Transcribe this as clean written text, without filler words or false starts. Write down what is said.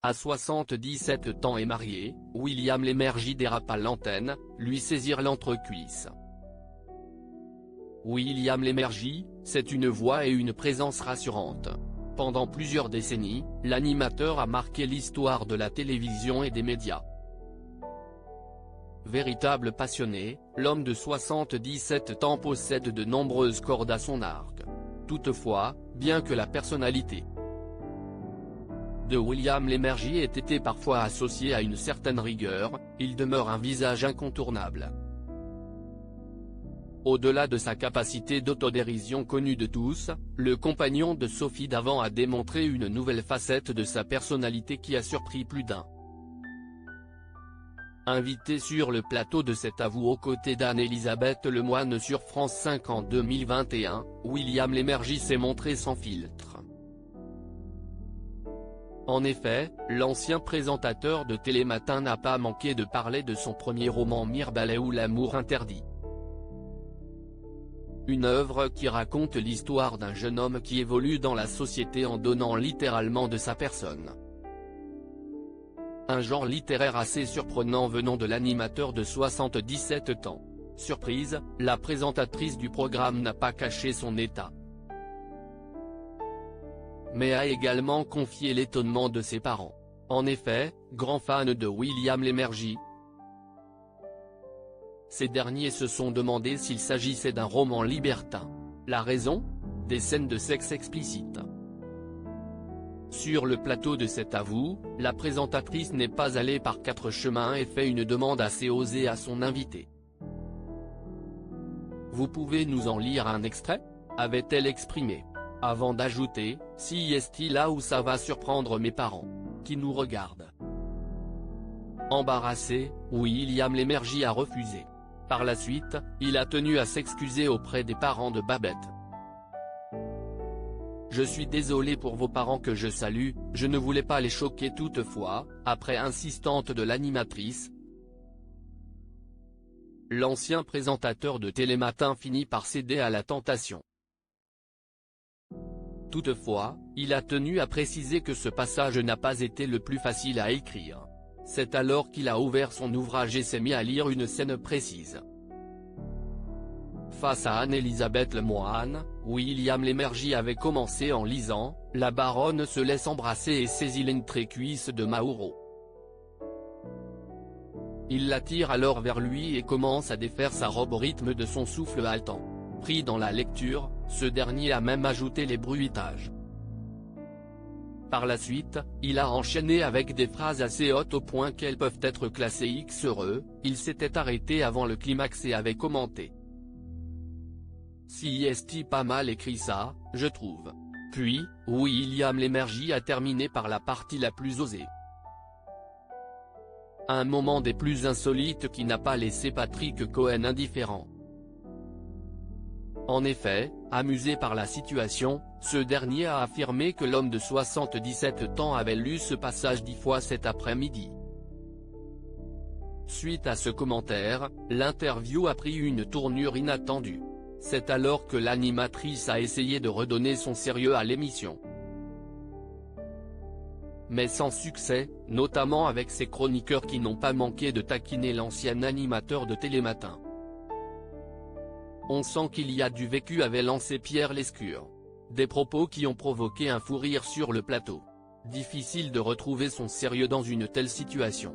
À 77 ans et marié, William Lémergie dérape à l'antenne, lui saisir l'entrecuisse. William Lémergie, c'est une voix et une présence rassurante. Pendant plusieurs décennies, l'animateur a marqué l'histoire de la télévision et des médias. Véritable passionné, l'homme de 77 ans possède de nombreuses cordes à son arc. Toutefois, bien que la personnalité de William Lémergie ait été parfois associée à une certaine rigueur, il demeure un visage incontournable. Au-delà de sa capacité d'autodérision connue de tous, le compagnon de Sophie Davant a démontré une nouvelle facette de sa personnalité qui a surpris plus d'un. Invité sur le plateau de Cet Avou aux côtés d'Anne-Elisabeth Lemoine sur France 5 en 2021, William Lémergie s'est montré sans filtre. En effet, l'ancien présentateur de Télématin n'a pas manqué de parler de son premier roman Mirbalais ou L'amour interdit. Une œuvre qui raconte l'histoire d'un jeune homme qui évolue dans la société en donnant littéralement de sa personne. Un genre littéraire assez surprenant venant de l'animateur de 77 ans. Surprise, la présentatrice du programme n'a pas caché son état, mais a également confié l'étonnement de ses parents. En effet, grand fan de William Lémergie, ces derniers se sont demandé s'il s'agissait d'un roman libertin. La raison ? Des scènes de sexe explicites. Sur le plateau de Cet Avou, la présentatrice n'est pas allée par quatre chemins et fait une demande assez osée à son invité. « Vous pouvez nous en lire un extrait ?» avait-elle exprimé. Avant d'ajouter, « Si est-il là où ça va surprendre mes parents, qui nous regardent ?» Embarrassé, William Lémergie a refusé. Par la suite, il a tenu à s'excuser auprès des parents de Babette. « Je suis désolé pour vos parents que je salue, je ne voulais pas les choquer toutefois », après insistante de l'animatrice. L'ancien présentateur de Télématin finit par céder à la tentation. Toutefois, il a tenu à préciser que ce passage n'a pas été le plus facile à écrire. C'est alors qu'il a ouvert son ouvrage et s'est mis à lire une scène précise. Face à Anne-Elisabeth Lemoine, William Lémergie avait commencé en lisant « La baronne se laisse embrasser et saisit l'entrecuisse de Mauro ». Il l'attire alors vers lui et commence à défaire sa robe au rythme de son souffle haletant. Pris dans la lecture, ce dernier a même ajouté les bruitages. Par la suite, il a enchaîné avec des phrases assez hautes au point qu'elles peuvent être classées X heureux, il s'était arrêté avant le climax et avait commenté. « Si est pas mal écrit ça, je trouve. » Puis, William Lémergie a terminé par la partie la plus osée. Un moment des plus insolites qui n'a pas laissé Patrick Cohen indifférent. En effet, amusé par la situation, ce dernier a affirmé que l'homme de 77 ans avait lu ce passage 10 fois cet après-midi. Suite à ce commentaire, l'interview a pris une tournure inattendue. C'est alors que l'animatrice a essayé de redonner son sérieux à l'émission. Mais sans succès, notamment avec ses chroniqueurs qui n'ont pas manqué de taquiner l'ancien animateur de Télématin. On sent qu'il y a du vécu, avait lancé Pierre Lescure. Des propos qui ont provoqué un fou rire sur le plateau. Difficile de retrouver son sérieux dans une telle situation.